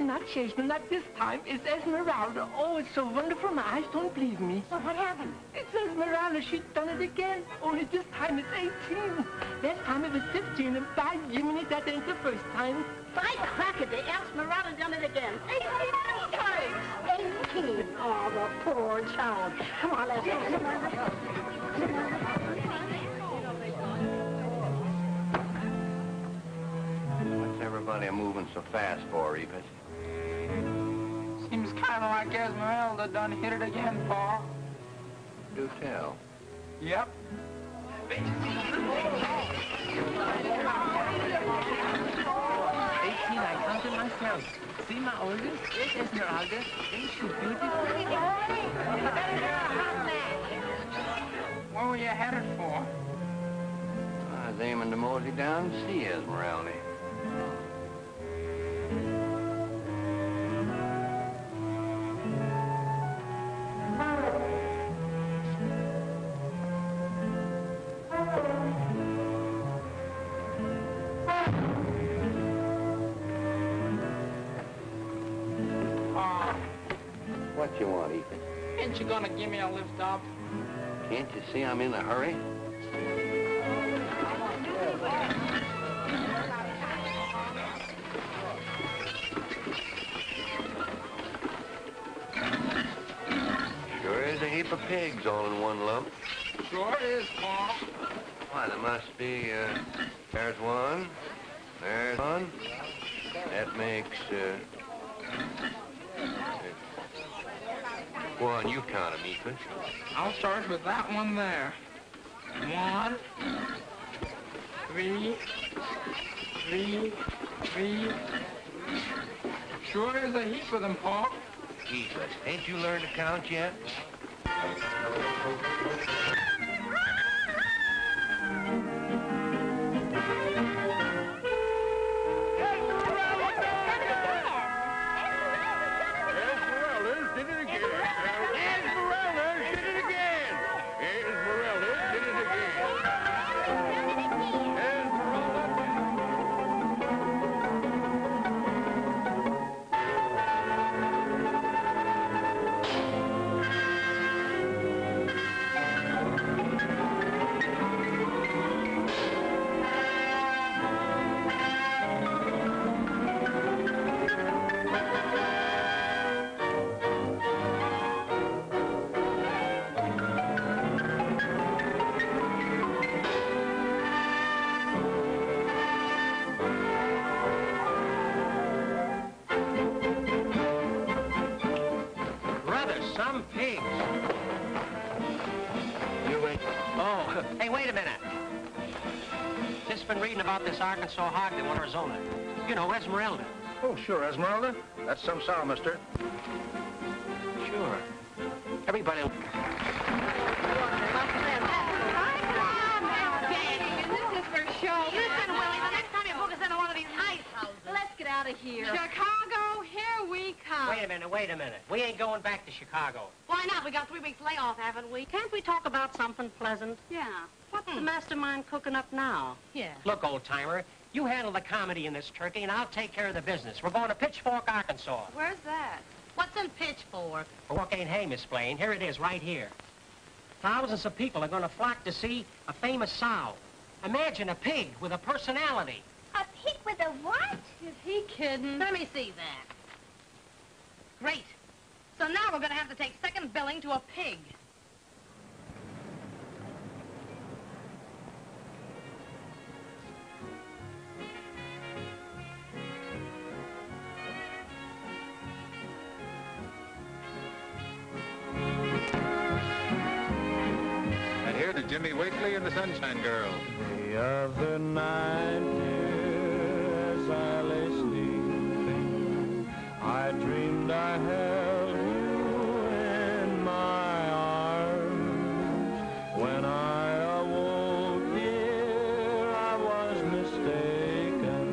not chasing, not this time. It's Esmeralda. Oh, it's so wonderful, my eyes don't believe me. Well, what happened? It's Esmeralda. She's done it again. Only this time it's 18. Last time it was 15, and by Jiminy, that ain't the first time. By crackety, Esmeralda done it again. 18 times! 18! Oh, the poor child. Come on, let's go. What's everybody moving so fast for, Ebert? Seems kind of like Esmeralda done hit it again, Pa. Do tell. Yep. 18, I counted myself. See my oldest? It's Esmeralda. Ain't she beautiful? Where were you headed for? I was aiming to mosey down and see Esmeralda. What you want, Ethan? Ain't you gonna give me a lift up? Can't you see I'm in a hurry? Sure is a heap of pigs all in one lump. Sure is, Pa. Why, there must be, there's one, there's one. That makes, go on, you count them, Ethan. I'll start with that one there. 1, 3, 3, 3. Sure is a heap of them, Pa. Ethan, ain't you learned to count yet? Some pigs. You wait. Oh, hey, wait a minute. Just been reading about this Arkansas hog they want Arizona. You know, Esmeralda. Oh, sure, Esmeralda. That's some sow, mister. Sure. Everybody... Out of here. Chicago, here we come. Wait a minute. We ain't going back to Chicago. Why not? We got 3 weeks layoff, haven't we? Can't we talk about something pleasant? Yeah. What's the mastermind cooking up now? Yeah. Look, old-timer, you handle the comedy in this turkey, and I'll take care of the business. We're going to Pitchfork, Arkansas. Where's that? What's in Pitchfork? Fork ain't hay, Miss Blaine. Here it is, right here. Thousands of people are going to flock to see a famous sow. Imagine a pig with a personality. A pig with a what? Is he kidding? Let me see that. Great. So now we're going to have to take second billing to a pig. And here to Jimmy Wakely and the Sunshine Girls. The other night, dear, as I lay sleeping, I dreamed I held you in my arms. When I awoke, dear, I was mistaken.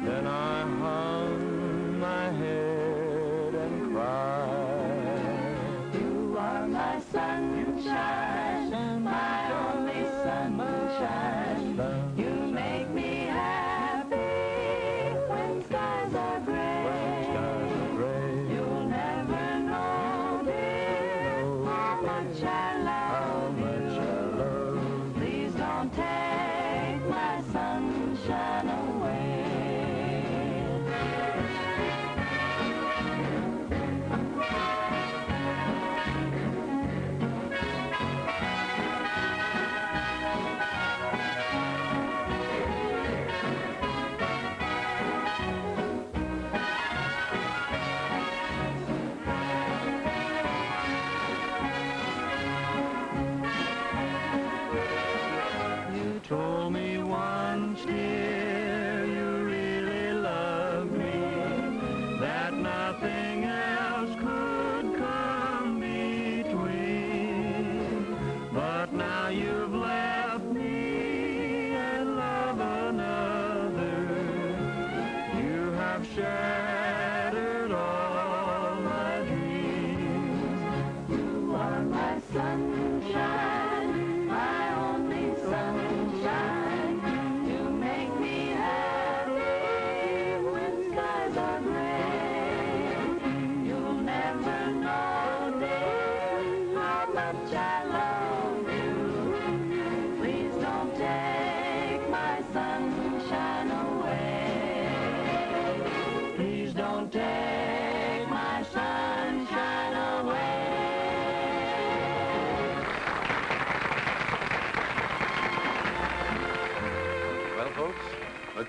Then I hung my head and cried. You are my sunshine, my only sunshine. You make me happy when skies are gray.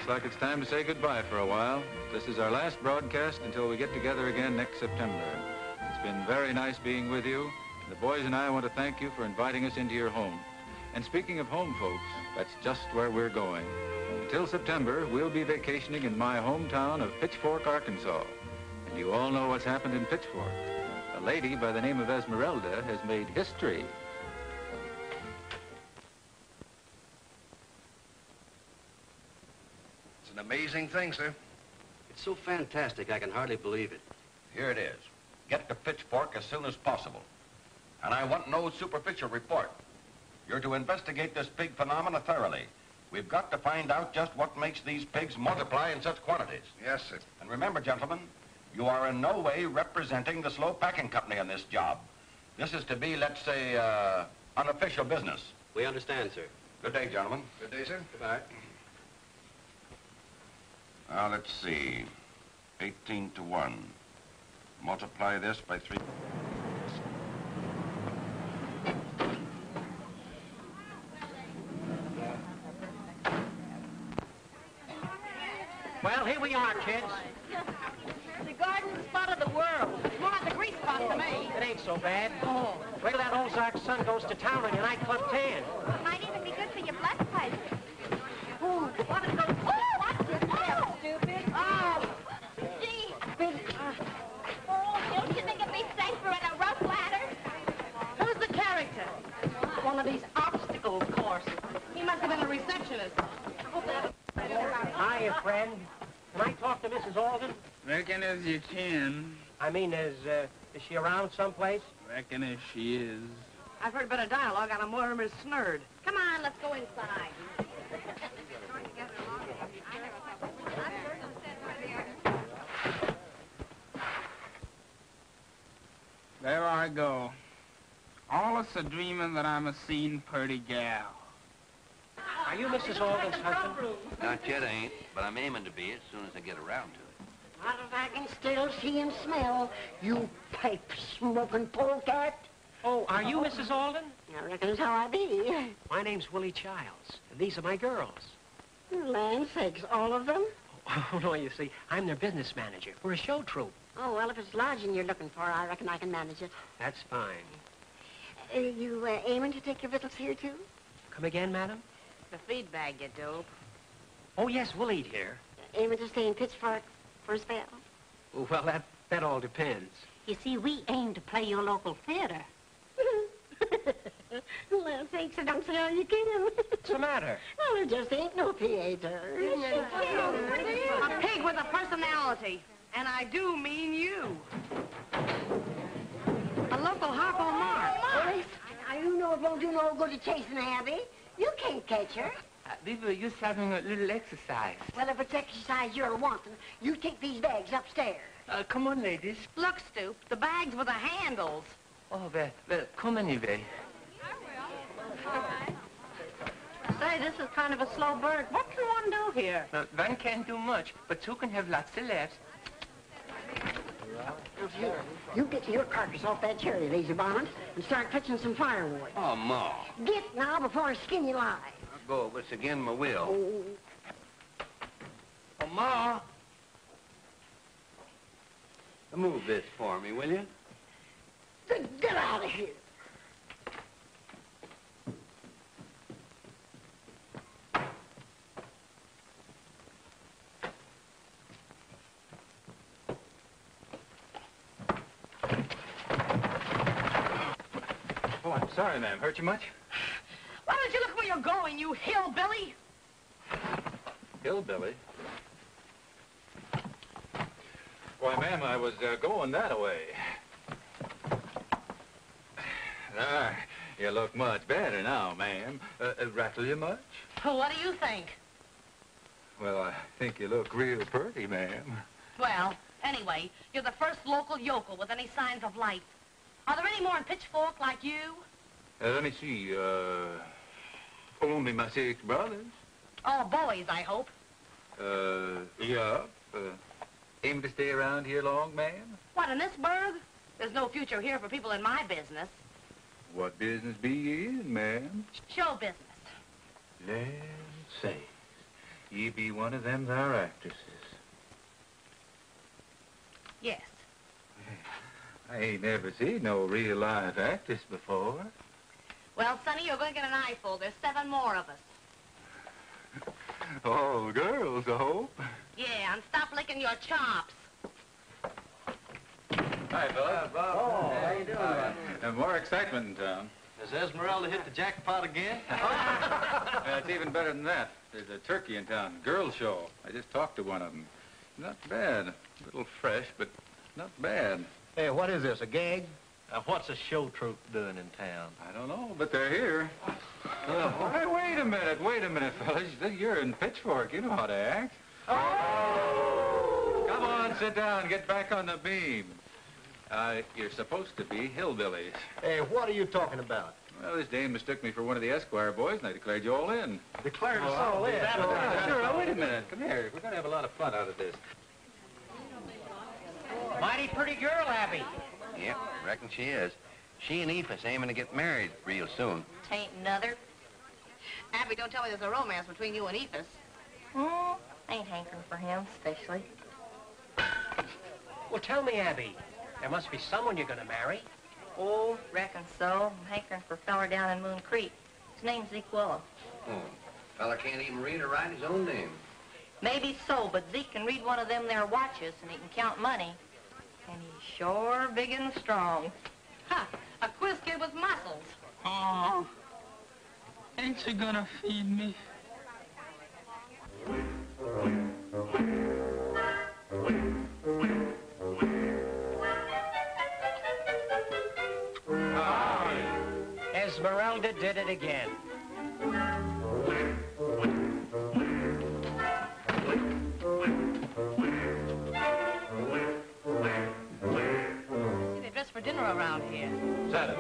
Looks like it's time to say goodbye for a while. This is our last broadcast until we get together again next September. It's been very nice being with you. The boys and I want to thank you for inviting us into your home. And speaking of home, folks, that's just where we're going. Until September, we'll be vacationing in my hometown of Pitchfork, Arkansas. And you all know what's happened in Pitchfork. A lady by the name of Esmeralda has made history. It's an amazing thing, sir. It's so fantastic, I can hardly believe it. Here it is. Get to Pitchfork as soon as possible. And I want no superficial report. You're to investigate this pig phenomena thoroughly. We've got to find out just what makes these pigs multiply in such quantities. Yes, sir. And remember, gentlemen, you are in no way representing the slow packing company on this job. This is to be, let's say, unofficial business. We understand, sir. Good day, gentlemen. Good day, sir. Goodbye. Now, let's see. 18 to 1. Multiply this by 3. Well, here we are, kids. The garden spot of the world. It's more like the grease spot to me. It ain't so bad. Oh. Wait till that Ozark sun goes to town on your nightclub tan. Might even be good for your blood pressure. Oh, what is those? Oh, what's this? Oh, stupid. Oh, Gee. Oh, don't you think it'd be safer in a rope ladder? who's the character? One of these obstacle courses. He must have been a receptionist. Hiya, friend. Can I talk to Mrs. Alden? Reckon as you can. I mean, is she around someplace? Reckon as she is. I've heard a bit of dialogue on a Mortimer's snurd. Come on, let's go inside. There I go. All us a dreaming that I'm a seen purty gal. Are you Mrs. Alden's husband? Not yet, I ain't, but I'm aiming to be as soon as I get around to it. Not if I can still see and smell, you pipe-smoking polecat. Oh, are you Mrs. Alden? I reckon that's how I be. My name's Willie Childs, and these are my girls. Land sakes, all of them? Oh, no, you see, I'm their business manager. We're a show troupe. Oh, well, if it's lodging you're looking for, I reckon I can manage it. That's fine. You aiming to take your victuals here, too? Come again, madam? The feed bag, you dope. Oh, yes, we'll eat here. Aiming to stay in Pitchfork for a spell? Well, that all depends. You see, we aim to play your local theater. Land sakes, I don't see how you can. What's the matter? Well, there just ain't no theater. A pig with a personality. And I do mean you. A local Harpo Mark. Boys, you know it won't do no good to chasing Abby. You can't catch her. We were just having a little exercise. Well, if it's exercise you're wanting, you take these bags upstairs. Come on, ladies. Look, Stoop, the bags with the handles. Oh, well, come anyway. Say, this is kind of a slow burn. What can one do here? One can't do much, but two can have lots of laughs. You get your carcass off that cherry, lazy bonnet, and start fetching some firewood. Oh, Ma. Get now before I skin you alive. I'll go if it's again my will. Oh, Oh, Ma. Move this for me, will you? get out of here. Oh, I'm sorry, ma'am. Hurt you much? Why don't you look where you're going, you hillbilly? Hillbilly? Why, ma'am, I was going that way. Ah, you look much better now, ma'am. Rattle you much? What do you think? Well, I think you look real pretty, ma'am. Well, anyway, you're the first local yokel with any signs of life. Are there any more in Pitchfork like you? Let me see, only my 6 brothers. Oh, boys, I hope. Yeah. Aim to stay around here long, ma'am? What, in this burg? There's no future here for people in my business. What business be you in, ma'am? Show business. Land sakes. Ye be one of them there actresses. Yes. I ain't never seen no real live actress before. Well, Sonny, you're going to get an eyeful. There's 7 more of us. All girls, I hope. Yeah, and stop licking your chops. Hi, Philip. Bob. Oh, how you doing, man? And more excitement in town. Has Esmeralda hit the jackpot again? It's even better than that. There's a turkey in town, girls show. I just talked to one of them. Not bad. A little fresh, but not bad. Hey, what is this, a gag? What's a show troupe doing in town? I don't know, but they're here. Hey, wait a minute, fellas. You're in Pitchfork. You know how to act. Oh! Come on, sit down. Get back on the beam. You're supposed to be hillbillies. Hey, what are you talking about? Well, this dame mistook me for one of the Esquire boys, and I declared you all in. Declared us all in? Sure, now, wait a minute. Come here. We're going to have a lot of fun out of this. Mighty pretty girl, Abby. Yep, reckon she is. She and Ephus aiming to get married real soon. Tain't another. Abby, don't tell me there's a romance between you and Ephus. Ain't hankering for him, especially. Well, tell me, Abby. There must be someone you're going to marry. Oh, reckon so. I'm hankering for a feller down in Moon Creek. His name's Zeke Willow. Fella can't even read or write his own name. Maybe so, but Zeke can read one of them there watches, and he can count money. And he's sure big and strong. Ha! A quiz kid with muscles. Oh, ain't you gonna feed me? Esmeralda did it again. See, they dress for dinner around here. Set it.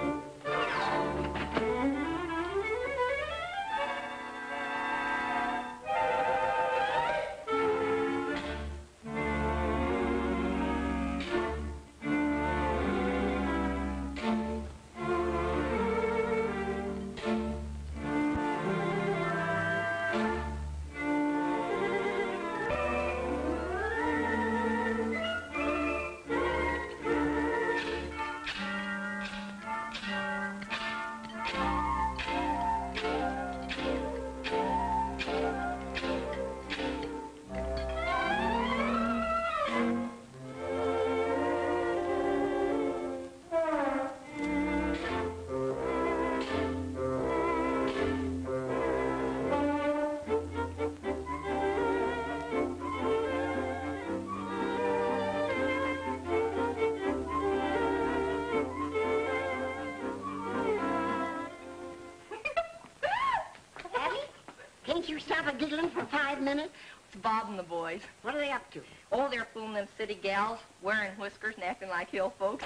Can't you stop a giggling for 5 minutes? It's Bob and the boys. What are they up to? Oh, they're fooling them city gals, wearing whiskers and acting like hill folks.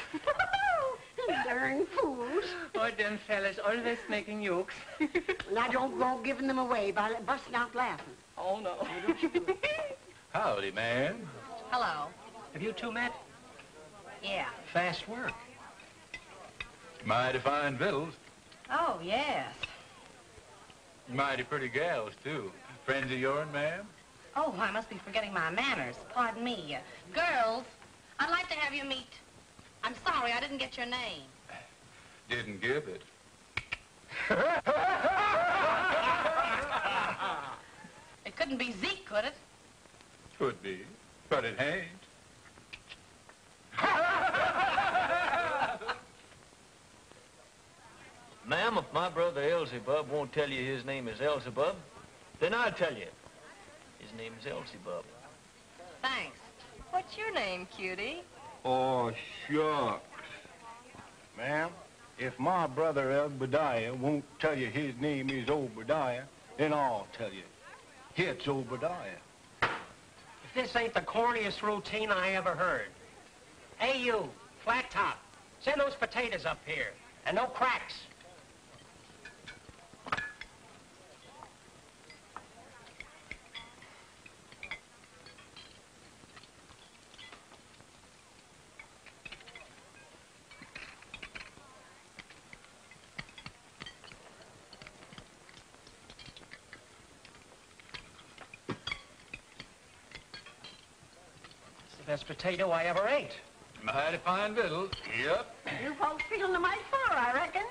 Darn fools. Oh, them fellas always making jokes. Now don't go giving them away by busting out laughing. Oh, no. Howdy, man. Hello. Have you two met? Yeah. Fast work. Mighty fine victuals. Oh, yes. Mighty pretty gals, too. Friends of yourn, ma'am? Oh, I must be forgetting my manners. Pardon me. Girls, I'd like to have you meet... I'm sorry, I didn't get your name. Didn't give it. It couldn't be Zeke, could it? Could be, but it ain't. Ma'am, if my brother Elzebub won't tell you his name is Elzebub, then I'll tell you. His name is Elzebub. Thanks. What's your name, cutie? Oh, shucks. Ma'am, if my brother Obadiah won't tell you his name is Obadiah, then I'll tell you. It's Obadiah. If this ain't the corniest routine I ever heard. Hey, you, flat top, send those potatoes up here, and no cracks. Best potato I ever ate. Mighty fine victuals. Yep. You folks feeling the mighty fur, I reckon.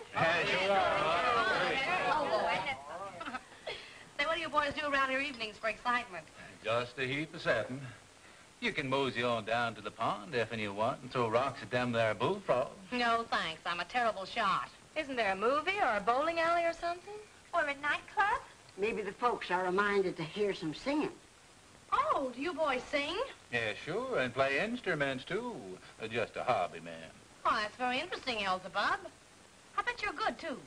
Say, what do you boys do around your evenings for excitement? Just a heap of satin. You can mosey on down to the pond if you want and throw rocks at them there bullfrogs. No, thanks. I'm a terrible shot. Isn't there a movie or a bowling alley or something? Or a nightclub? Maybe the folks are reminded to hear some singing. Oh, do you boys sing? Yeah, sure, and play instruments, too. Just a hobby, man. Oh, that's very interesting, Elzebub. I bet you're good, too.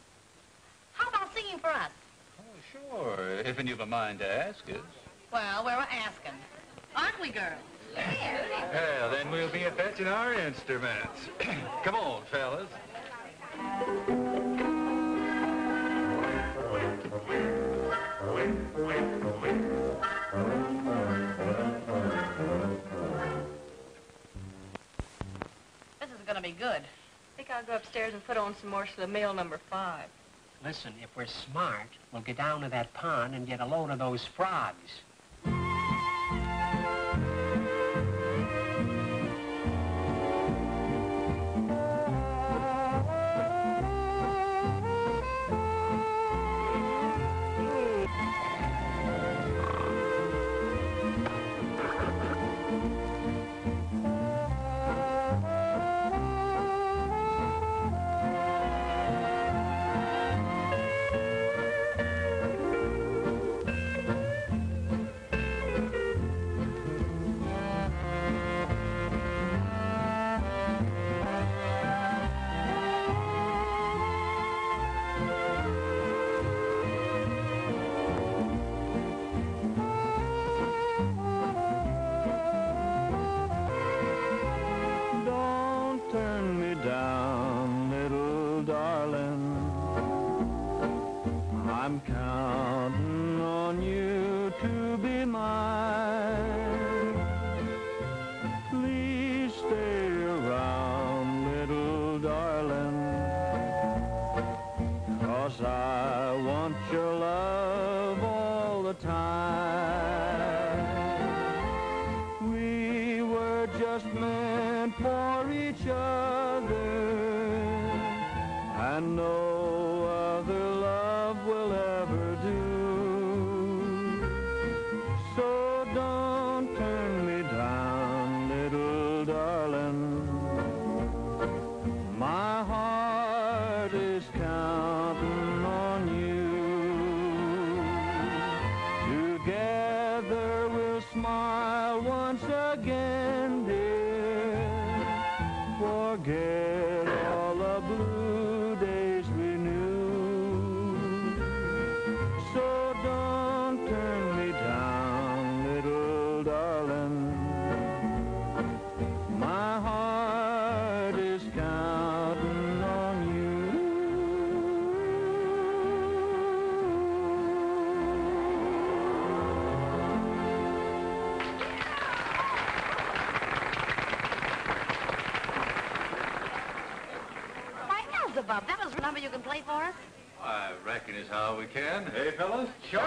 How about singing for us? Oh, sure, if you've a mind to ask us. Well, we're asking. Aren't we, girls? Well, then we'll be a-fetching our instruments. Come on, fellas. This is gonna be good. I think I'll go upstairs and put on some more Schlemiel number 5. Listen, if we're smart, we'll get down to that pond and get a load of those frogs. I'm counting on you to be mine. Please stay around, little darling, 'cause I want your love all the time. We were just meant for each other, and no other love will ever do. So don't turn me down, little darling. My heart is counting on you. Together we'll smile once again, dear. Forget all the blue days we knew. So don't turn me down, little darling. My heart is counting on you. Why, Elzebub, that was a number you can play for us? I reckon is how we can. Hey, fellas? Sure!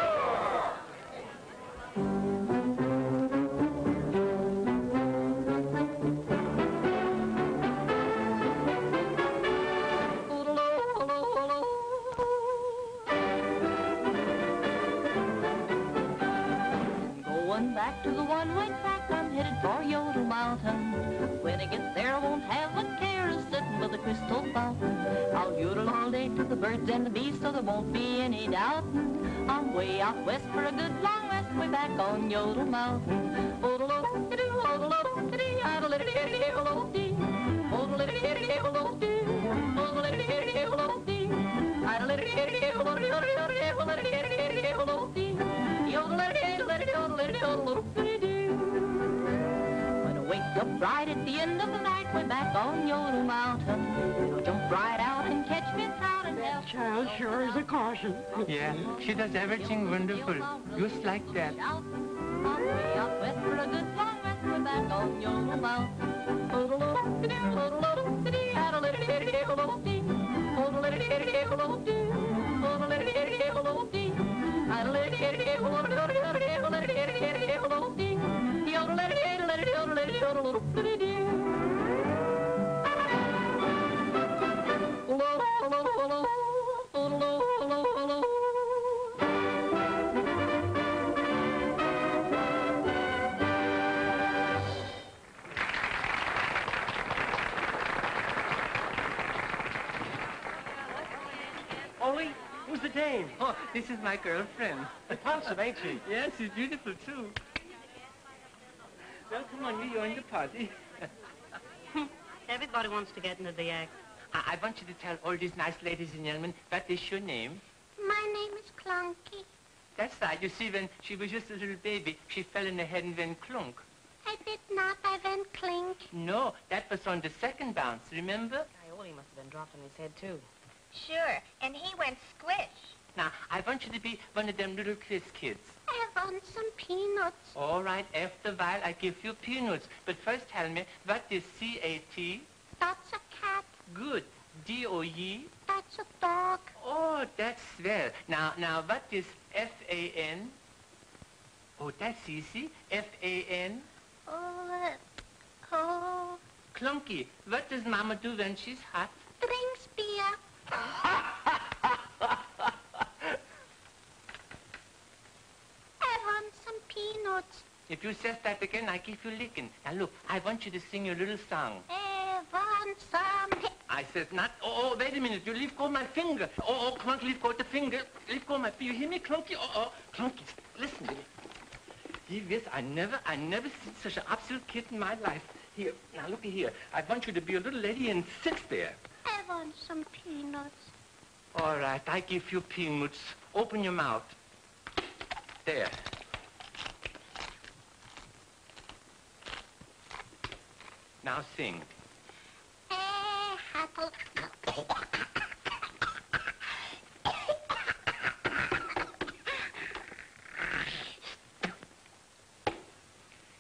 Going back to the one-way track, I'm headed for Yodel Mountain. When I get there, I won't have a care of sitting by the crystal fountain. I'll yodel all day to the birds and the bees, so there won't be any doubting. I'm way out west for a good long rest, way back on Yodel Mountain. When I wake up right at the end of the night, way back on Yodel Mountain, you'll jump right out and catch me trout and That child sure is a caution. Yeah, she does everything wonderful, just like that. I'm way out west for a good long rest, way back on Yodel Mountain. When I Ollie, who's the dame? Oh, this is my girlfriend. Repulsive, ain't she? Yes, she's beautiful, too. Well, come on, you join the party. Everybody wants to get into the act. I want you to tell all these nice ladies and gentlemen, what is your name? My name is Clunky. That's right. You see, when she was just a little baby, she fell in the head and went clunk. I did not. I went clink. No, that was on the second bounce, remember? Coyote must have been dropped on his head, too. Sure, and he went squish. Now, I want you to be one of them little quiz kids. I want some peanuts. All right, after a while, I give you peanuts. But first tell me, what is C-A-T? That's a cat. Good. D-O-E? That's a dog. Oh, that's swell. Now, what is F-A-N? Oh, that's easy. F-A-N? Oh. Clunky. What does Mama do when she's hot? Drinks beer. I want some peanuts. If you says that again, I give you licking. Now look, I want you to sing your little song. I want some. I said not. Oh, wait a minute. You leave go my finger. Oh, Clunky, leave go the finger. Leave go my. You hear me, Clunky? Oh, Clunky, listen to me. Yes, I never seen such an absolute kid in my life. Here, now looky here. I want you to be a little lady and sit there. I want some peanuts. All right, I give you peanuts. Open your mouth. There. Now sing.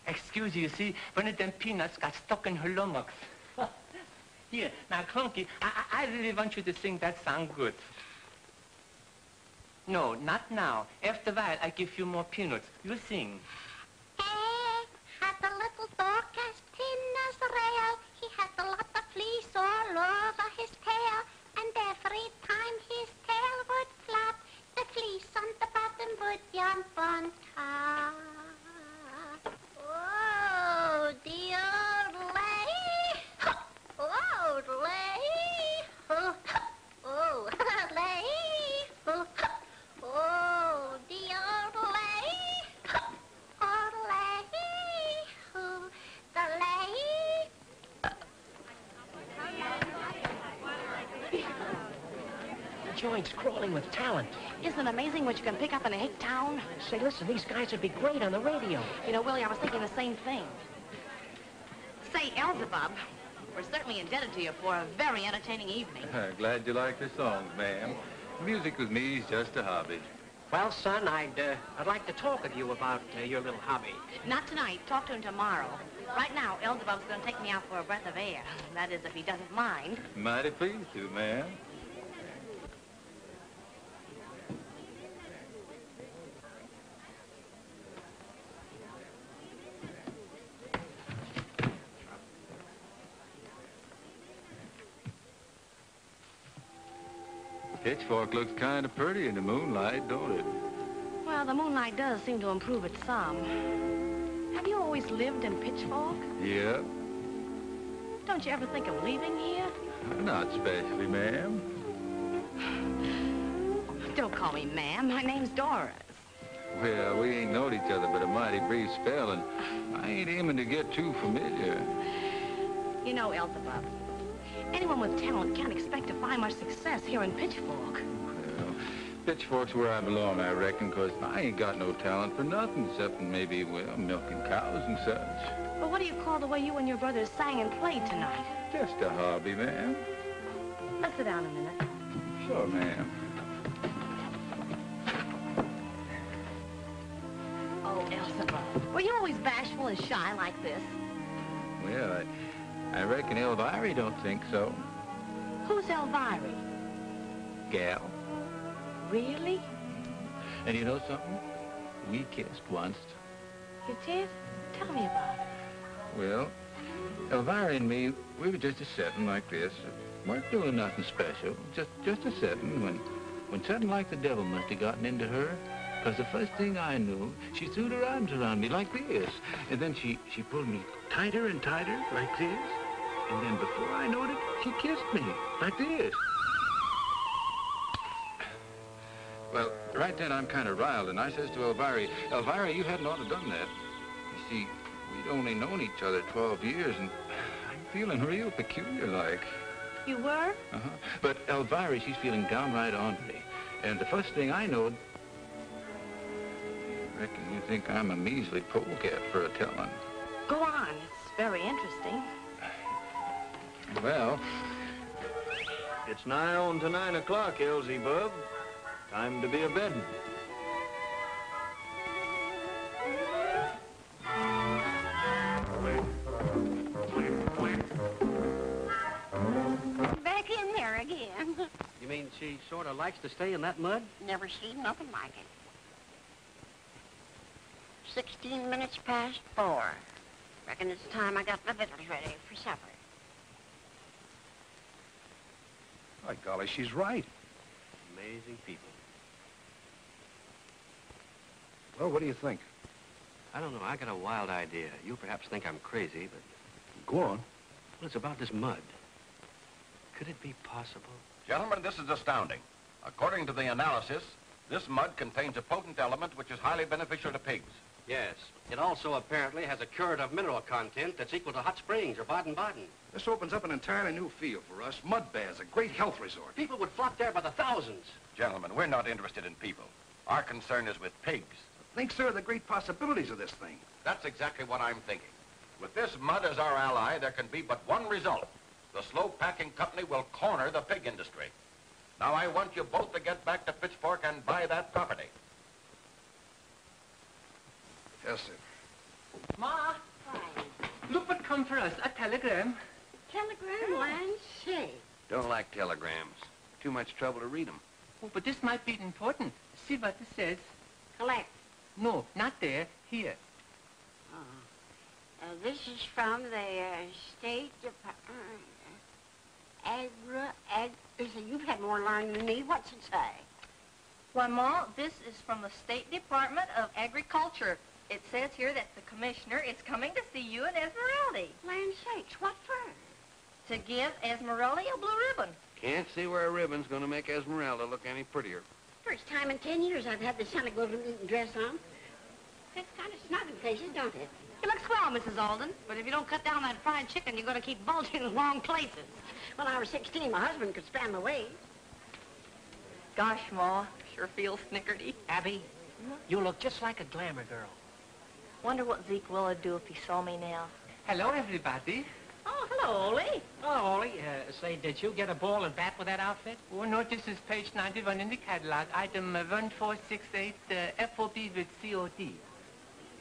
Excuse you, see, one of them peanuts got stuck in her lummox. Here, now, Clunky, I really want you to sing that song good. No, not now. After a while, I give you more peanuts. You sing. Had a little dog as thin as a rail. He had a lot of fleas all over his tail. And every time his tail would flap, the fleas on the bottom would jump on top. Oh, the old lady. Oh, lady. Oh, lady. Oh, the old lady. Old lady. The lady. The joint's crawling with talent. Isn't it amazing what you can pick up in a hick town? Say, listen, these guys would be great on the radio. You know, Willie, I was thinking the same thing. Say, Elzebub, we're certainly indebted to you for a very entertaining evening. Glad you like the songs, ma'am. Music with me is just a hobby. Well, son, I'd like to talk with you about your little hobby. Not tonight. Talk to him tomorrow. Right now, Elzebub's going to take me out for a breath of air. That is, if he doesn't mind. Mighty pleased to, ma'am. Pitchfork looks kind of pretty in the moonlight, don't it? Well, the moonlight does seem to improve it some. Have you always lived in Pitchfork? Yep. Don't you ever think of leaving here? Not especially, ma'am. Don't call me ma'am. My name's Doris. Well, we ain't known each other but a mighty brief spell, and I ain't aiming to get too familiar. You know, Elzebub, anyone with talent can't expect to find much success here in Pitchfork. Well, Pitchfork's where I belong, I reckon, because I ain't got no talent for nothing except maybe, well, milking cows and such. Well, what do you call the way you and your brothers sang and played tonight? Just a hobby, ma'am. Let's sit down a minute. Sure, ma'am. Oh, Elzebub, were you always bashful and shy like this? Well, I reckon Elvira don't think so. Who's Elvira? Gal. Really? And you know something? We kissed once. You did? Tell me about it. Well, Elvira and me, we were just a-setting like this. Weren't doing nothing special, just a-setting when something like the devil must have gotten into her. Because the first thing I knew, she threw her arms around me like this. And then she pulled me tighter and tighter like this. And then before I knowed it, she kissed me like this. Well, right then I'm kind of riled, and I says to Elvira, Elvira, you hadn't ought to done that. You see, we'd only known each other 12 years, and I'm feeling real peculiar like. You were? Uh-huh. But Elvira, she's feeling downright ornery. And the first thing I knowed, I reckon you think I'm a measly polecat for a telling. Go on. It's very interesting. Well, It's nigh on to 9 o'clock, Elsie Bub. Time to be a-bedding. Back in there again. You mean she sort of likes to stay in that mud? Never seen nothing like it. 16 minutes past 4. Reckon it's time I got my victuals ready for supper. By golly, she's right. Amazing people. Well, what do you think? I don't know. I got a wild idea. You perhaps think I'm crazy, but... Go on. Well, it's about this mud. Could it be possible? Gentlemen, this is astounding. According to the analysis, this mud contains a potent element which is highly beneficial to pigs. Yes. It also apparently has a curative mineral content that's equal to hot springs or Baden-Baden. This opens up an entirely new field for us. Mud baths, a great health resort. People would flock there by the thousands. Gentlemen, we're not interested in people. Our concern is with pigs. Think, sir, of the great possibilities of this thing. That's exactly what I'm thinking. With this mud as our ally, there can be but one result. The slow packing company will corner the pig industry. Now, I want you both to get back to Pitchfork and buy that property. Yes, sir. Ma, look what come for us, a telegram. Telegram, land say. Don't like telegrams. Too much trouble to read them. Oh, but this might be important. See what it says. Collect. No, not there, here. This is from the State Department. Listen, you've had more learning than me. What's it say? Why, Ma, this is from the State Department of Agriculture. It says here that the commissioner is coming to see you in Esmeralda. Land sakes, what for? To give Esmeralda a blue ribbon. Can't see where a ribbon's gonna make Esmeralda look any prettier. First time in 10 years I've had the Santa Claus eating dress on. It's kind of snug in places, don't it? You look swell, Mrs. Alden, but if you don't cut down that fried chicken, you're going to keep bulging in the wrong places. When I was 16, my husband could span the waist. Gosh, Ma, sure feels snickerty. Abby, you look just like a glamour girl. Wonder what Zeke Will'd do if he saw me now. Hello, everybody. Oh, hello, Ole. Oh, Ollie, say, did you get a ball and bat with that outfit? Oh, no, this is page 91 in the catalog, item 1468, FOB with COD.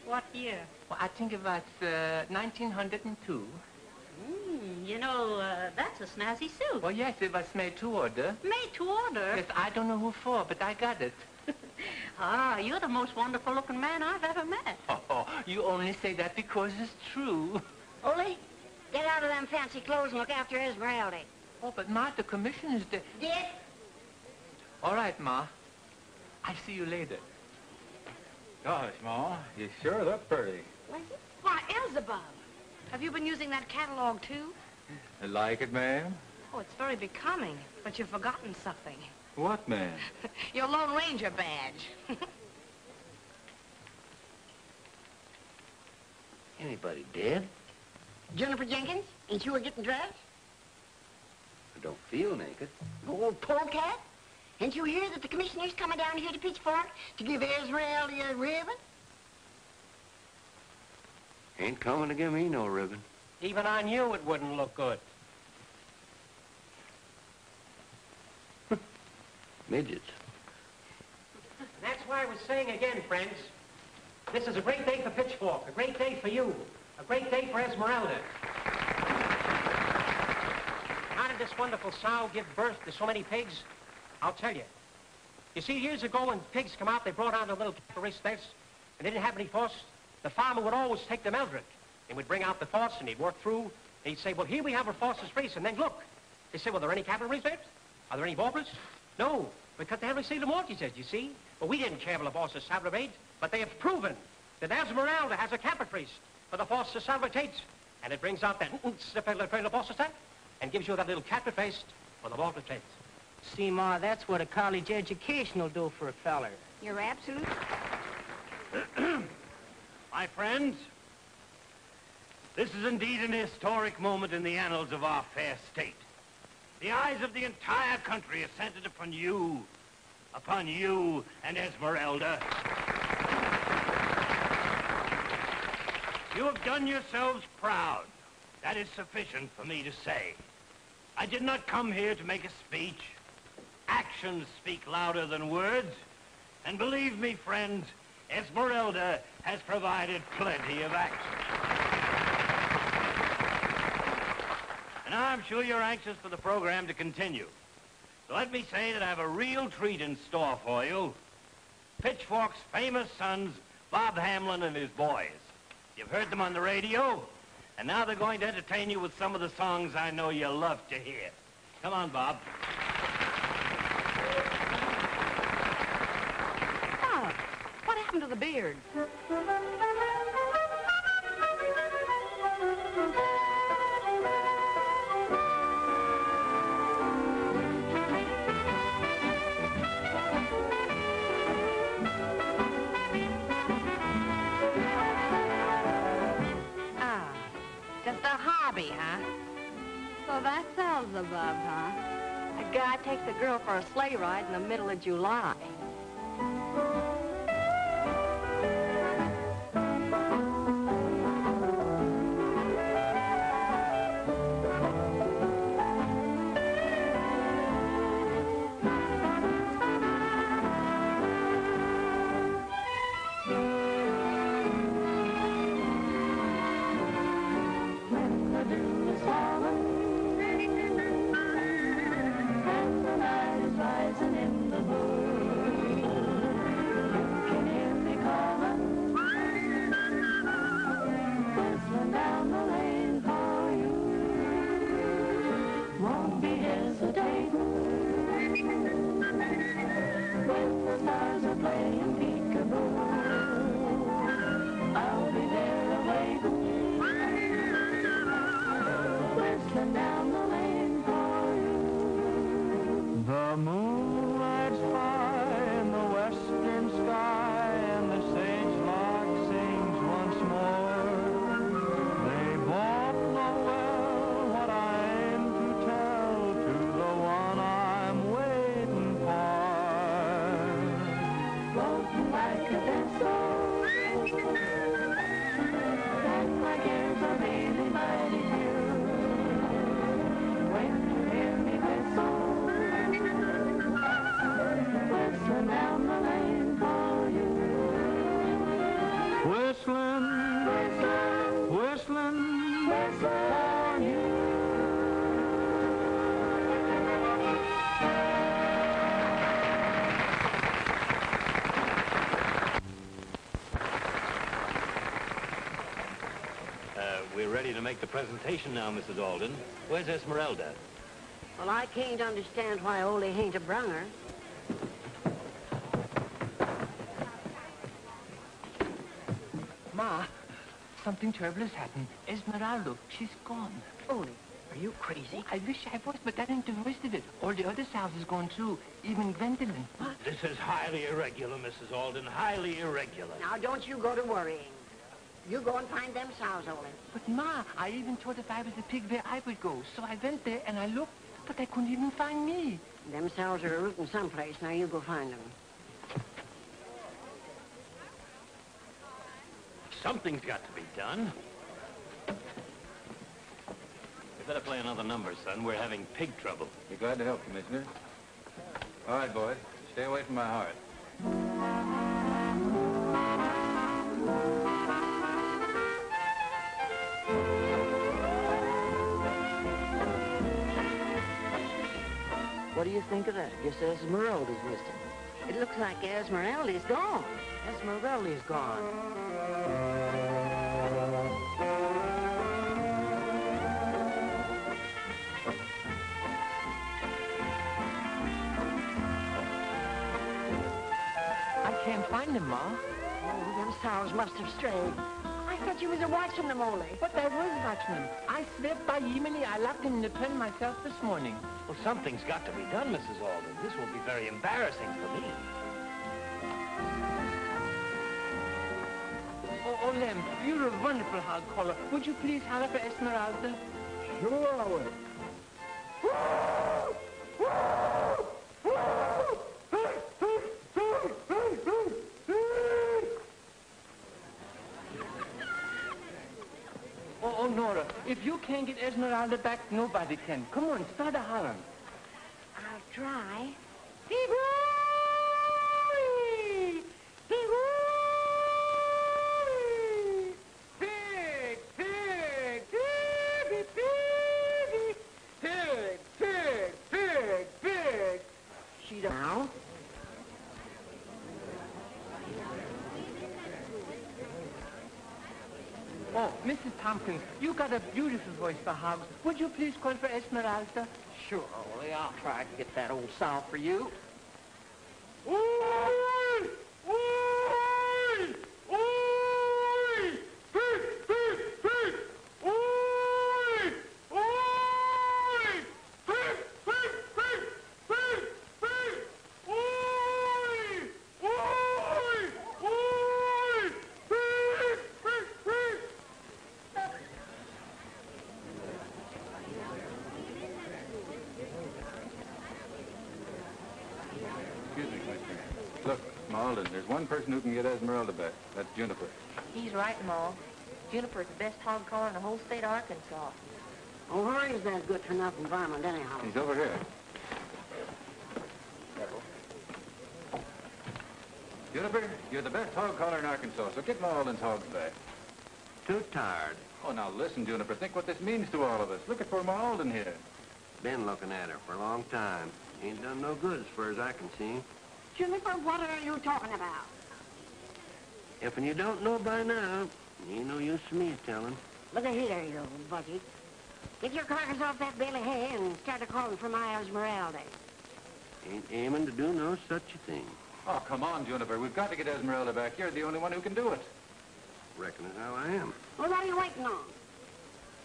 What year? Well, I think it was 1902. You know, that's a snazzy suit. Well, yes, it was made to order. Made to order? Yes, I don't know who for, but I got it. Ah, you're the most wonderful-looking man I've ever met. Oh, you only say that because it's true. Ole, get out of them fancy clothes and look after Esmeralda. Oh, but Ma, the commissioner's there. Dick? All right, Ma. I'll see you later. Gosh, Ma, you sure look pretty. Why, Elzebub, have you been using that catalog, too? You like it, ma'am? Oh, it's very becoming, but you've forgotten something. What, ma'am? Your Lone Ranger badge. Anybody dead? Jennifer Jenkins, ain't you getting dressed? I don't feel naked. Old polecat? Ain't you hear that the commissioner's coming down here to Pitchfork to give Esmeralda a ribbon? Ain't coming to give me no ribbon. Even on you, it wouldn't look good. Midgets. That's why I was saying again, friends, this is a great day for Pitchfork, a great day for you, a great day for Esmeralda. How did this wonderful sow give birth to so many pigs? I'll tell you. You see, years ago when pigs come out, they brought out a little race and they didn't have any horse. The farmer would always take the Meldrick. and we'd bring out the force, and he'd work through, and he'd say, well, here we have our forces race, and then look. He'd say, well, are there any cavalry there? Are there any baubles? No, because they haven't seen the mortgages, you see. Well, we didn't care for the forces salvage, but they have proven that Esmeralda has a capital for the forces salvage, and it brings out that and gives you that little capital for the vaulted plates. See, Ma, that's what a college education will do for a feller. You're absolute. My friends, this is indeed an historic moment in the annals of our fair state. The eyes of the entire country are centered upon you and Esmeralda. You have done yourselves proud. That is sufficient for me to say. I did not come here to make a speech. Actions speak louder than words. And believe me, friends, Esmeralda has provided plenty of action. And I'm sure you're anxious for the program to continue. So let me say that I have a real treat in store for you. Pitchfork's famous sons, Bob Hamlin and his boys. You've heard them on the radio, and now they're going to entertain you with some of the songs I know you love to hear. Come on, Bob. Oh, what happened to the beard? Just a hobby, huh? So that's Elzebub, huh? A guy takes a girl for a sleigh ride in the middle of July. The moonlight's high in the western sky, and the sage lark sings once more. They both know well what I aim to tell to the one I'm waiting for. Floating like a dancer, and my ears are really mighty dear. When you hear me whistle, whistling down the lane for you. Whistling, whistling, whistling, whistling for you. We're ready to make the presentation now, Mrs. Alden. Where's Esmeralda? Well, I can't understand why Ole ain't a brung her. Ma, something terrible has happened. Esmeralda, she's gone. Ole, are you crazy? I wish I was, but that ain't the worst of it. All the other sows is gone too, even Gwendolyn. What? This is highly irregular, Mrs. Alden, highly irregular. Now, don't you go to worrying. You go and find them sows, Ole. But Ma, I even thought if I was a pig where I would go. So I went there and I looked, but I couldn't even find me. Them sows are rooting someplace. Now you go find them. Something's got to be done. We better play another number, son. We're having pig trouble. Be glad to help, Commissioner. All right, boys. Stay away from my heart. What do you think of that? Guess Esmeralda's missing. It looks like Esmeralda's gone. Esmeralda's gone. can't find them, Ma. Oh, them sows must have strayed. I thought you was watching them only. But I was watching them. I swept by Yemeni. I locked them in the pen myself this morning. Well, something's got to be done, Mrs. Alden. This will be very embarrassing for me. Oh, Lem, you're a wonderful hog caller. Would you please holler for Esmeralda? Sure I will. Oh, Nora, if you can't get Esmeralda back, nobody can. Come on, start a hollering. I'll try. She don't know. Oh, Mrs. Tompkins, you got a beautiful voice for hogs. Would you please call for Esmeralda? Sure, Ole. I'll try to get that old sow for you. Excuse me, mister. Look, Ma Alden, there's one person who can get Esmeralda back. That's Juniper. He's right, Ma. Juniper's the best hog caller in the whole state of Arkansas. Oh, where is that good-for-enough environment anyhow? He's over here. Juniper, you're the best hog caller in Arkansas, so get Ma Alden's hogs back. Too tired. Oh, now listen, Juniper. Think what this means to all of us. Look at poor Ma Alden here. Been looking at her for a long time. Ain't done no good as far as I can see. Juniper, what are you talking about? If you don't know by now, ain't no use for me telling. Look at here, you old buggy. Get your carcass off that bale of hay and start a-calling for my Esmeralda. Ain't aiming to do no such a thing. Oh, come on, Juniper. We've got to get Esmeralda back. You're the only one who can do it. Reckon as how I am. Well, what are you waiting on?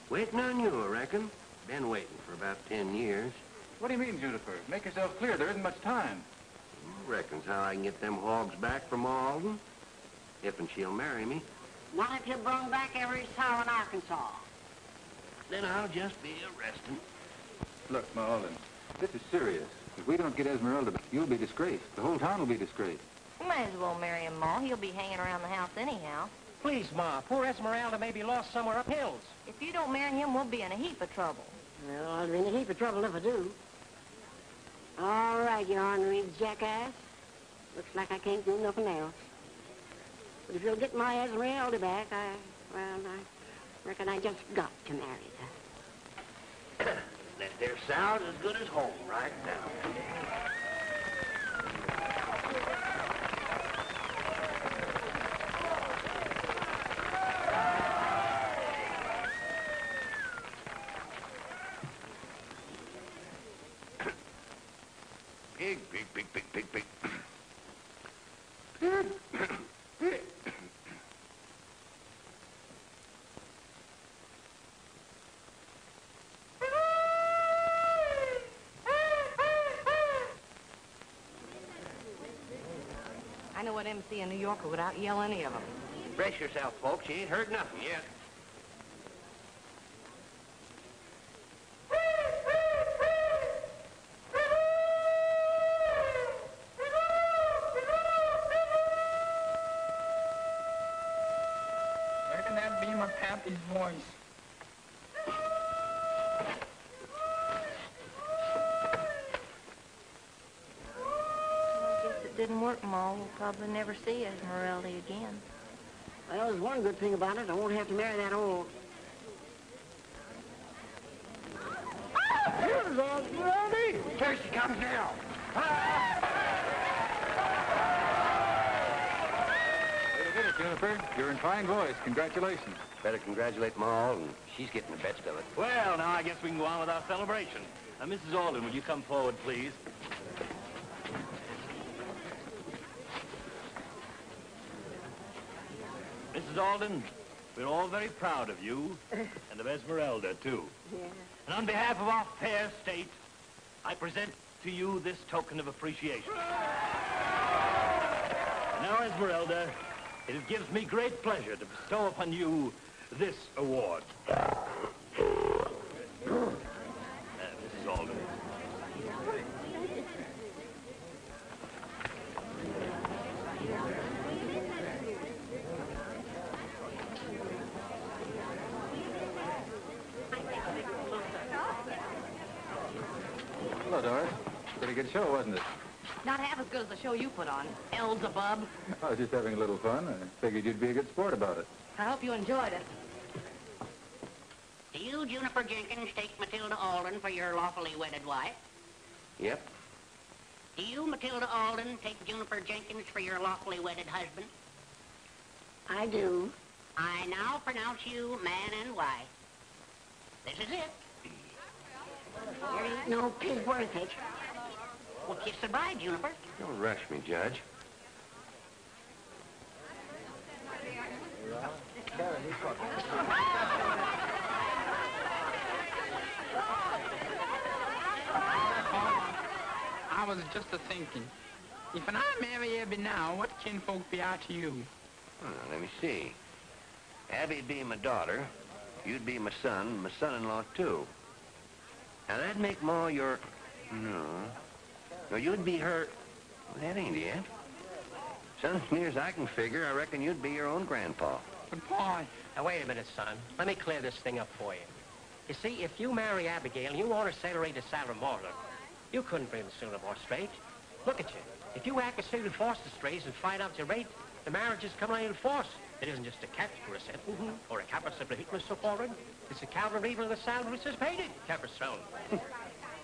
Waiting on you, I reckon. Been waiting for about 10 years. What do you mean, Juniper? Make yourself clear. There isn't much time. Reckons how I can get them hogs back from Ma Alden. If and she'll marry me. Not if you bring back every sow in Arkansas. Then I'll just be arresting. Look, Ma Alden, this is serious. If we don't get Esmeralda back, you'll be disgraced. The whole town will be disgraced. You might as well marry him, Ma. He'll be hanging around the house anyhow. Please, Ma. Poor Esmeralda may be lost somewhere up hills. If you don't marry him, we'll be in a heap of trouble. Well, I'll be in a heap of trouble if I do. All right, you ornery jackass. Looks like I can't do nothing else. But if you'll get my Esmeralda back, I reckon I just got to marry her. That there sound as good as home right now. Pig, pig, pig, pig, pig, pig. I know what MC in New York would out-yell any of them. Brace yourself, folks. You ain't heard nothing yet. Reckon that'd be my pappy's voice. Didn't work, Ma. We'll probably never see Esmeralda again. Well, there's one good thing about it. I won't have to marry that old... Here's Esmeralda! Here she comes now. Way to hit it, Juniper. You're in fine voice. Congratulations. Better congratulate Ma Alden. She's getting the best of it. Well, now I guess we can go on with our celebration. Mrs. Alden, will you come forward, please? Mrs. Alden, we're all very proud of you, and of Esmeralda, too. Yeah. And on behalf of our fair state, I present to you this token of appreciation. Now, Esmeralda, it gives me great pleasure to bestow upon you this award. Mrs. Alden. Hello, Doris. Pretty good show, wasn't it? Not half as good as the show you put on, Elzebub. I was just having a little fun. I figured you'd be a good sport about it. I hope you enjoyed it. Do you, Juniper Jenkins, take Matilda Alden for your lawfully wedded wife? Yep. Do you, Matilda Alden, take Juniper Jenkins for your lawfully wedded husband? I do. I now pronounce you man and wife. This is it. There ain't no pig worth it. Well, kiss the bride, Juniper. Don't rush me, Judge. I was just a-thinking. If I marry Abby now, what kinfolk be I to you? Let me see. Abby'd be my daughter. You'd be my son-in-law, too. Now, that'd make Ma your... No, you'd be her... Well, that ain't it. Son, as near as I can figure, I reckon you'd be your own grandpa. But, Pa... Now, wait a minute, son. Let me clear this thing up for you. You see, if you marry Abigail and you want to sail her to Salamorla, you couldn't bring the Salamore straight. Look at you. If you act as Stephen Foster strays and find out your rate, the marriage is coming into force. It isn't just a catch for a sentence or a capper supplementary so forward. It's a counter even of the salary which is paid it, capper sound. It's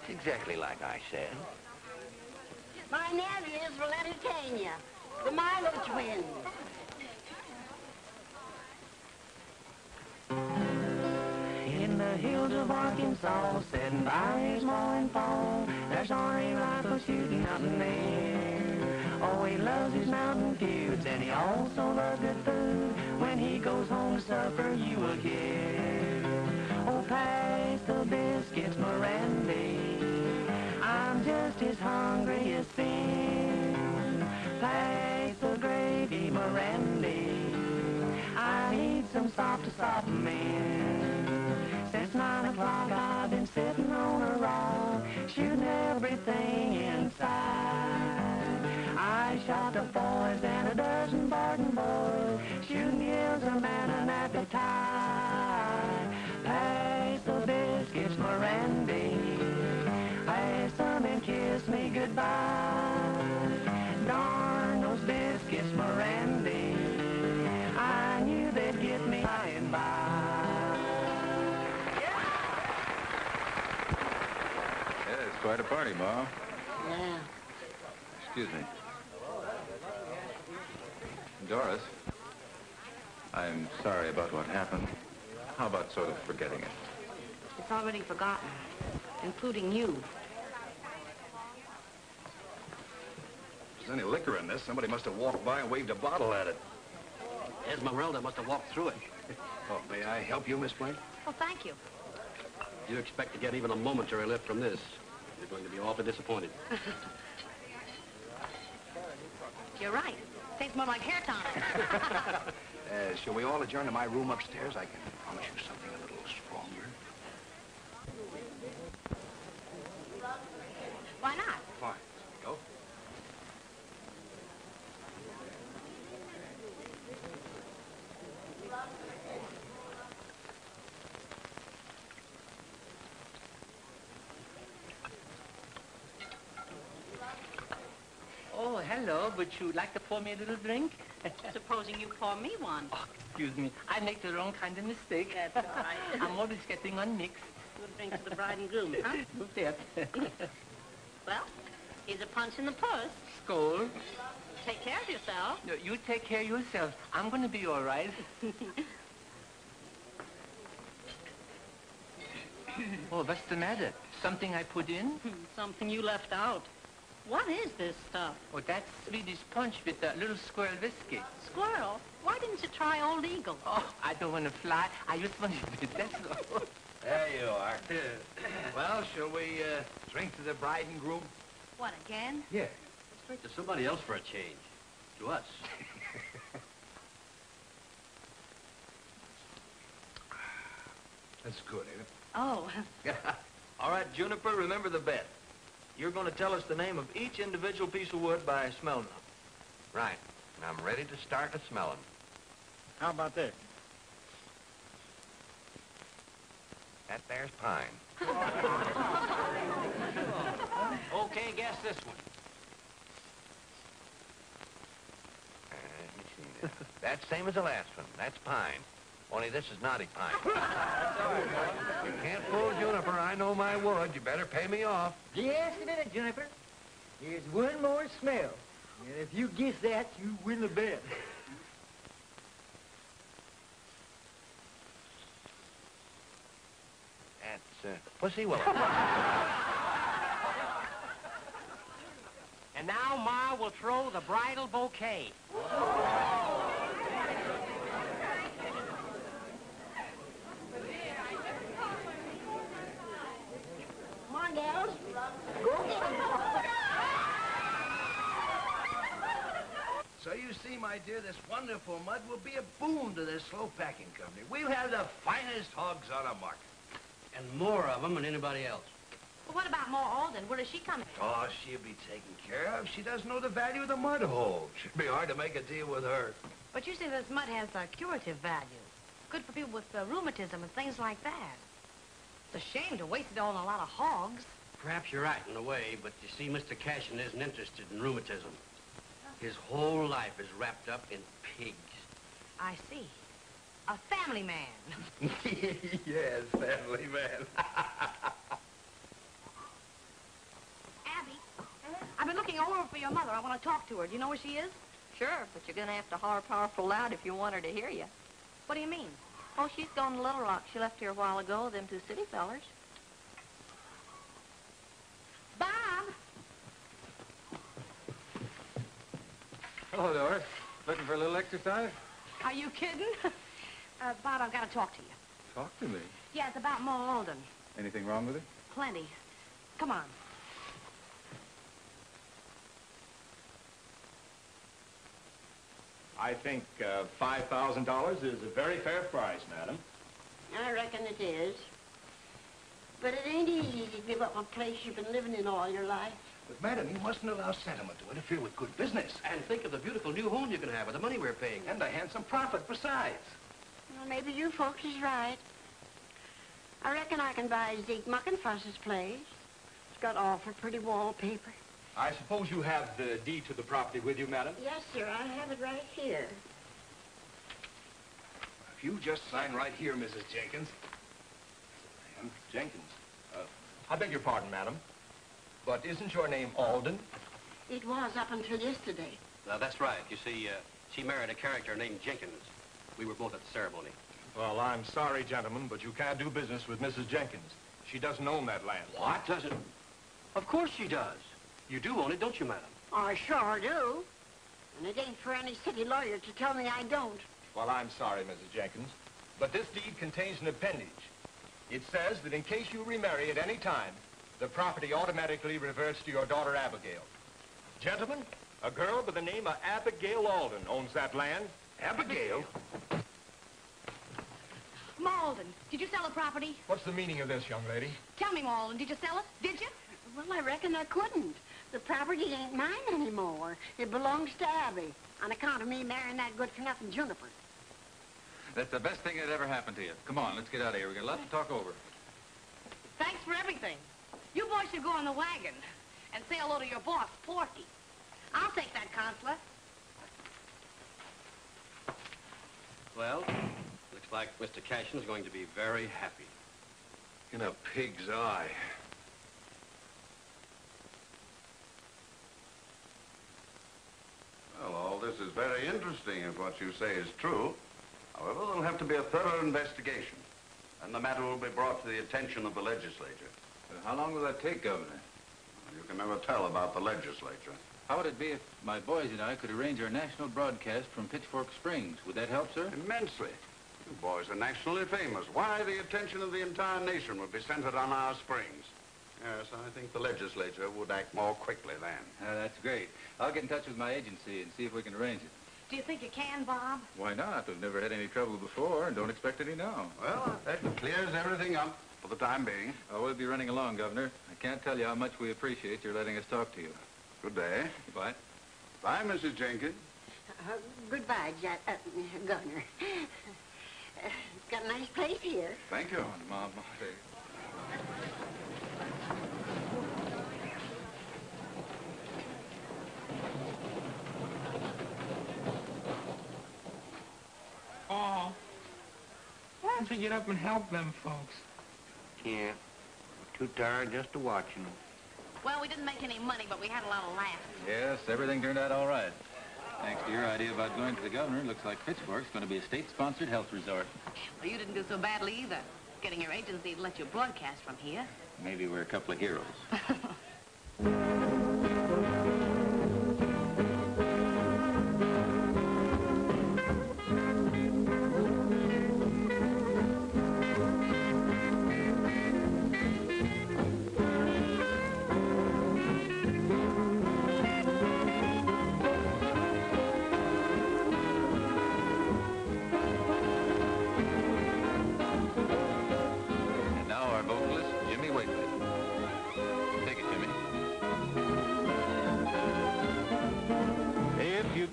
exactly like I said. My nephews will entertain you. The Milo twins. In the hills of Arkansas, sitting by his mowing fall, there's Army rifle shooting out in there. Oh, he loves his mountain feuds, and he also loves good food. When he goes home to supper, you will hear, oh, pass the biscuits, Mirandy. I'm just as hungry as sin. Pass the gravy, Mirandy. I need some soft to soften men. Since 9 o'clock I've been sitting on a rock, shooting everything inside. I shot the boys and a dozen Barton boys, shooting gives a man an appetite. Pass the biscuits, Mirandy. Pass them and kiss me goodbye. Darn those biscuits, Mirandy. I knew they'd get me by and by. Yeah, it's quite a party, Ma. Yeah. Excuse me. Doris, I'm sorry about what happened. How about sort of forgetting it? It's already forgotten, including you. If there's any liquor in this, somebody must have walked by and waved a bottle at it. Esmeralda must have walked through it. Oh, may I help you, Miss Blaine? Well, thank you. You expect to get even a momentary lift from this, you're going to be awfully disappointed. You're right. Tastes more like hair tonic. Shall we all adjourn to my room upstairs? I can promise you something a little stronger. Why not? Fine. Go. Oh, hello. Would you like to pour me a little drink? Supposing you pour me one. Oh, excuse me. I make the wrong kind of mistake. That's all right. I'm always getting unmixed. Good drink to the bride and groom, huh? Who's that? Well, here's a punch in the purse. Skål. Take care of yourself. No, you take care of yourself. I'm going to be all right. Oh, what's the matter? Something I put in? Something you left out. What is this stuff? Oh, that's Swedish punch with a little squirrel whiskey. Squirrel? Why didn't you try Old Eagle? Oh, I don't want to fly. I just want to that's all. There you are. Well, shall we drink to the bride and groom? What, again? Yeah. Let's drink to somebody else for a change. To us. That's good, ain't it? Oh. All right, Juniper, remember the bet. You're going to tell us the name of each individual piece of wood by smelling them. Right. And I'm ready to start a-smelling. How about this? That there's pine. Okay, guess this one. Let me see now. That's same as the last one. That's pine. Only this is knotty pine. You can't fool Juniper. I know my wood. You better pay me off. Just a minute, Juniper. Here's one more smell. And if you guess that, you win the bet. That's pussy willow. And now Ma will throw the bridal bouquet. Come on, gals. Go get them. So you see, my dear, this wonderful mud will be a boon to this slow packing company. We'll have the finest hogs on the market. And more of them than anybody else. Well, what about Ma Alden? Where does she come in? Oh, she'll be taken care of. She doesn't know the value of the mud hole. It'd be hard to make a deal with her. But you say this mud has a curative value. Good for people with rheumatism and things like that. It's a shame to waste it all on a lot of hogs. Perhaps you're right in a way, but you see, Mr. Cashin isn't interested in rheumatism. His whole life is wrapped up in pigs. I see. A family man. Yes, family man. Abby, I've been looking all over for your mother. I want to talk to her. Do you know where she is? Sure, but you're going to have to holler powerful loud if you want her to hear you. What do you mean? Oh, she's gone to Little Rock. She left here a while ago with them two city fellers. Bob! Hello, Doris. Looking for a little exercise? Are you kidding? Bob, I've got to talk to you. Talk to me. Yeah, it's about Ma Alden. Anything wrong with it? Plenty. Come on. I think $5,000 is a very fair price, madam. I reckon it is. But it ain't easy to give up a place you've been living in all your life. But, madam, you mustn't allow sentiment to interfere with good business. And think of the beautiful new home you can have with the money we're paying. And a handsome profit besides. Well, maybe you folks is right. I reckon I can buy Zeke Muckenfuss's place. It's got awful pretty wallpaper. I suppose you have the deed to the property with you, madam? Yes, sir. I have it right here. If you just sign right here, Mrs. Jenkins. Ma'am, Jenkins. I beg your pardon, madam. But isn't your name Alden? It was up until yesterday. That's right. You see, she married a character named Jenkins. We were both at the ceremony. Well, I'm sorry, gentlemen, but you can't do business with Mrs. Jenkins. She doesn't own that land. What? Doesn't? Of course she does. You do own it, don't you, madam? I sure do. And it ain't for any city lawyer to tell me I don't. Well, I'm sorry, Mrs. Jenkins, but this deed contains an appendage. It says that in case you remarry at any time, the property automatically reverts to your daughter, Abigail. Gentlemen, a girl by the name of Abigail Alden owns that land. Abigail? Ma Alden, did you sell the property? What's the meaning of this, young lady? Tell me, Ma Alden, did you sell it? Did you? Well, I reckon I couldn't. The property ain't mine anymore. It belongs to Abby, on account of me marrying that good-for-nothing Juniper. That's the best thing that ever happened to you. Come on, let's get out of here. We got a lot to talk over. Thanks for everything. You boys should go on the wagon and say hello to your boss, Porky. I'll take that, Consular. Well, looks like Mr. Cashin's going to be very happy. In a pig's eye. Well, all this is very interesting if what you say is true. However, there'll have to be a thorough investigation, and the matter will be brought to the attention of the legislature. How long will that take, Governor? You can never tell about the legislature. How would it be if my boys and I could arrange our national broadcast from Pitchfork Springs? Would that help, sir? Immensely. You boys are nationally famous. Why, the attention of the entire nation would be centered on our springs. Yes, I think the legislature would act more quickly then. That's great. I'll get in touch with my agency and see if we can arrange it. Do you think you can, Bob? Why not? We've never had any trouble before and don't expect any now. Well, that clears everything up for the time being. Oh, we'll be running along, Governor. I can't tell you how much we appreciate your letting us talk to you. Good day. Goodbye. Bye, Mrs. Jenkins. Goodbye, Governor. Got a nice place here. Thank you. Mom. Oh, why don't you get up and help them folks? Can't. Too tired just to watch them. Well, we didn't make any money, but we had a lot of laughs. Yes, everything turned out all right. Thanks to your idea about going to the governor, it looks like Pitchfork's going to be a state-sponsored health resort. Well, you didn't do so badly either. Getting your agency to let you broadcast from here. Maybe we're a couple of heroes.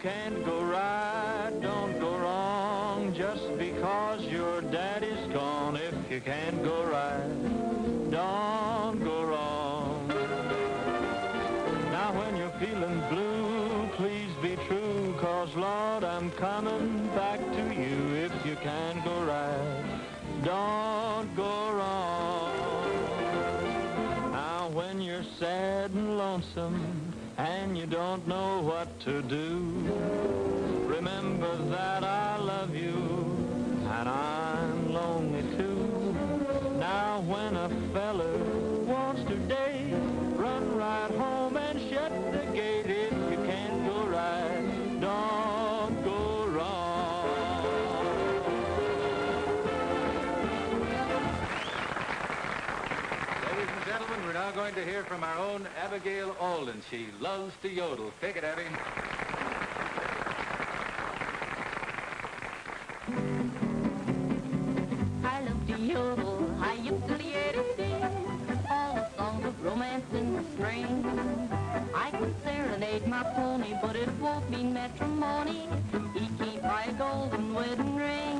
Can't go right, don't go wrong, just because your daddy's gone. If you can't go right, don't go wrong. Now when you're feeling blue, please be true, 'cause Lord, I'm coming back to you. If you can't go right, don't go wrong. Now when you're sad and lonesome, and you don't know what to do, remember that I love you, and I'm lonely too. Now when a feller wants to date, run right home and shut the gate. If you can't go right, don't go wrong. Ladies and gentlemen, we're now going to hear from our own Abigail Alden. She loves to yodel. Take it, Abby. I love to yodel, I used to yodel, all the songs of romance in the spring. I could serenade my pony, but it won't mean matrimony. He can't buy a golden wedding ring.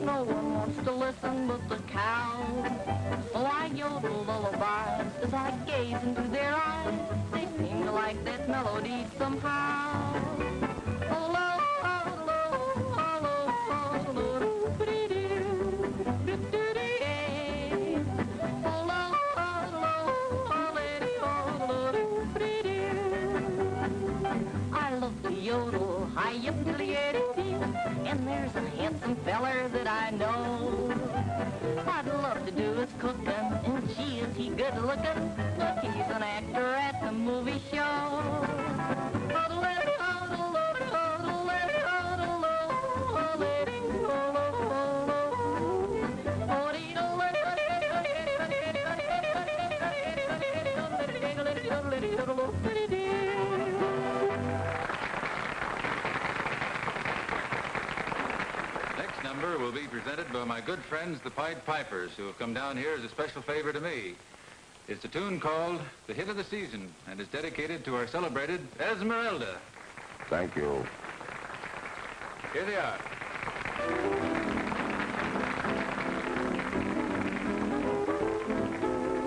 No one wants to listen but the cows. So I yodel lullabies as I gaze into their eyes. They seem to like that melody somehow. I love to yodel, hi yip and there's a handsome feller that I know I'd love to do his cooking, and gee, is he good looking. Look, he's an actor at the movie show. Will be presented by my good friends, the Pied Pipers, who have come down here as a special favor to me. It's a tune called The Hit of the Season and is dedicated to our celebrated Esmeralda. Thank you. Here they are.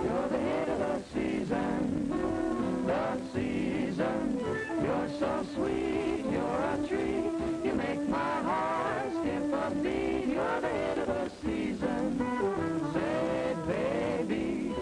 You're the hit of the season, you're so sweet, you're a treat, you make my heart skip a beat. You're the hit of the season, say baby,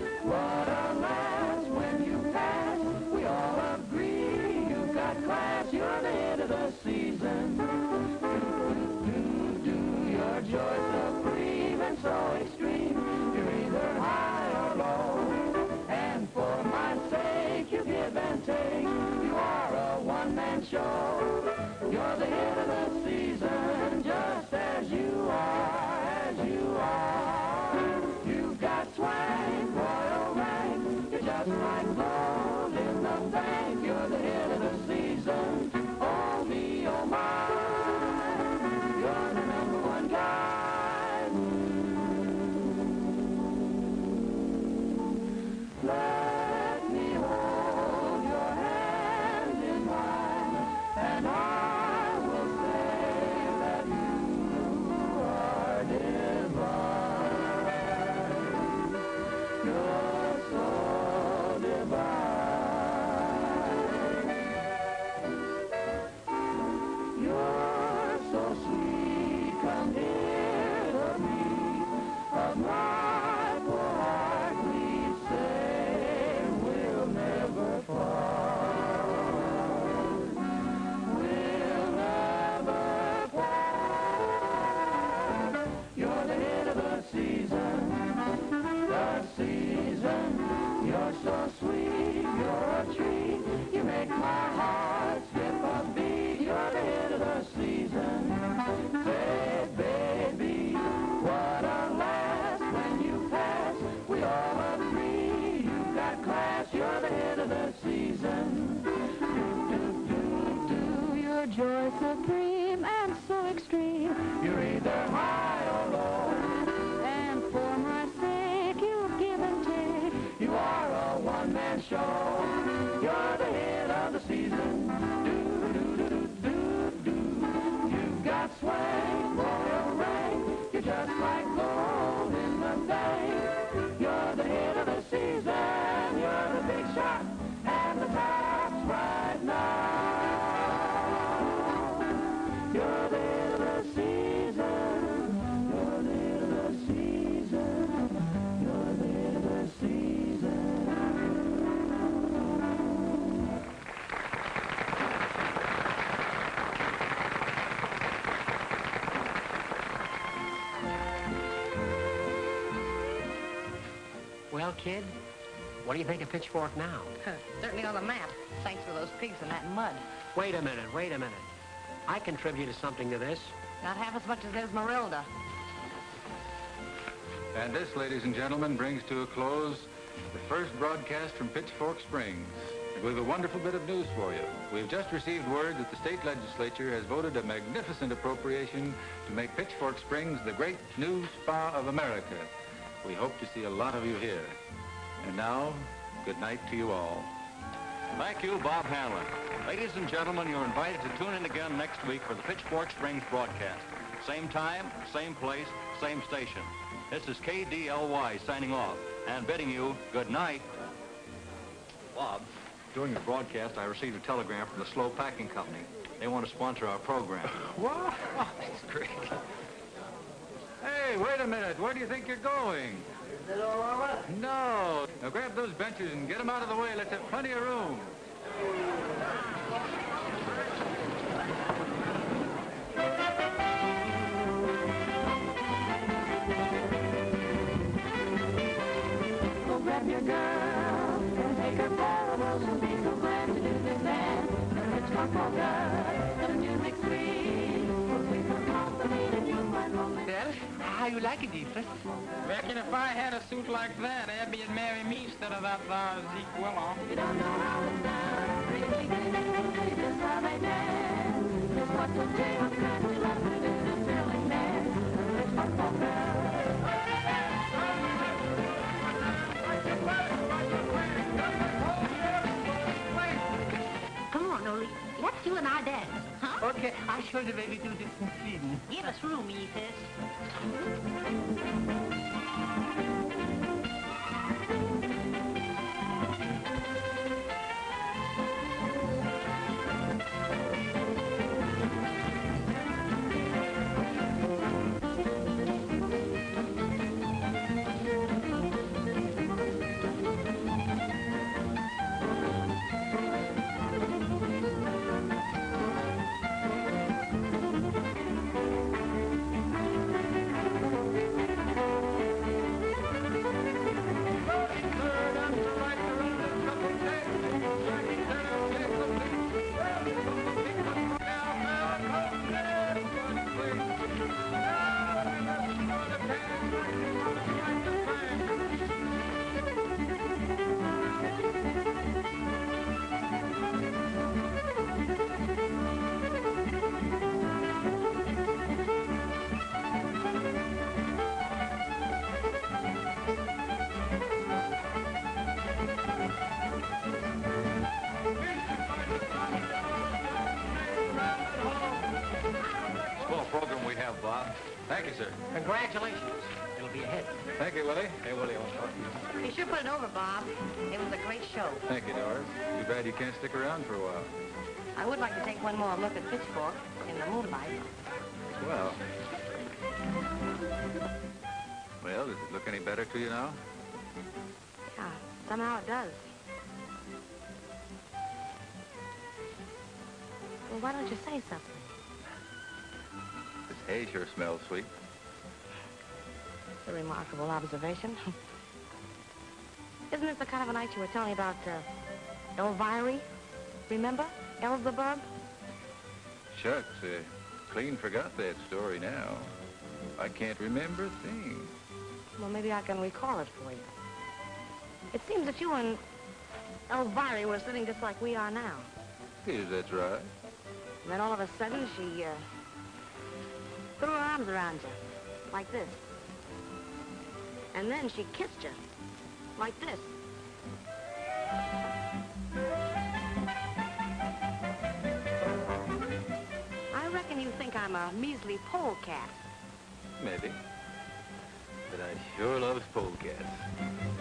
the show. You're the hit of the season. Do-do-do-do-do-do. You've got swing, royal ring. You're just like gold in the vein. You're the hit of the season. You're the big shot, and the top's right now. You're the hit of the season. You're the hit of the season. You're the hit of the season. Well, kid, what do you think of Pitchfork now? Certainly on the map, thanks to those pigs in that mud. Wait a minute, wait a minute. I contributed something to this. Not half as much as Esmeralda. And this, ladies and gentlemen, brings to a close the first broadcast from Pitchfork Springs. We have a wonderful bit of news for you. We've just received word that the state legislature has voted a magnificent appropriation to make Pitchfork Springs the great new spa of America. We hope to see a lot of you here. And now, good night to you all. Thank you, Bob Hanlon. Ladies and gentlemen, you're invited to tune in again next week for the Pitchfork Springs broadcast. Same time, same place, same station. This is KDLY signing off and bidding you good night. Bob, during the broadcast, I received a telegram from the Slow Packing Company. They want to sponsor our program. What? Oh, that's great. Hey, wait a minute. Where do you think you're going? No. Now grab those benches and get them out of the way. Let's have plenty of room. Go grab your girl and take her for a whirl. She'll be so glad to do this dance. The Pitchfork polka, the music's sweet. We'll sing some songs to meet and you'll find romance. Well, how you like it, Ephraim? Reckon if I had a suit like that, Abby'd marry me instead of that Zeke Willow. You don't know how it's done. Just how they dance. Just what the tale of country love to do this thrilling dance. The Pitchfork polka. Come on, Oli. Let's you and I dance. Huh? Okay, I show the way we do this in Sweden. Give us room, Ethis. Program we have, Bob. Thank you, sir. Congratulations. It'll be a hit. Thank you, Willie. Hey, Willie, I want to talk to you. You should put it over, Bob. It was a great show. Thank you, Doris. Too bad you can't stick around for a while. I would like to take one more look at Pitchfork in the moonlight. Well. Well, does it look any better to you now? Yeah, somehow it does. Well, why don't you say something? This hay sure smells sweet. It's a remarkable observation. Isn't this the kind of a night you were telling me about Elvira? Remember? Elzebub? Shucks, clean forgot that story now. I can't remember a thing. Well, maybe I can recall it for you. It seems that you and Elvira were sitting just like we are now. Yes, that's right. And then all of a sudden, she threw her arms around you, like this. And then she kissed you, like this. I reckon you think I'm a measly polecat. Maybe. But I sure loves polecats.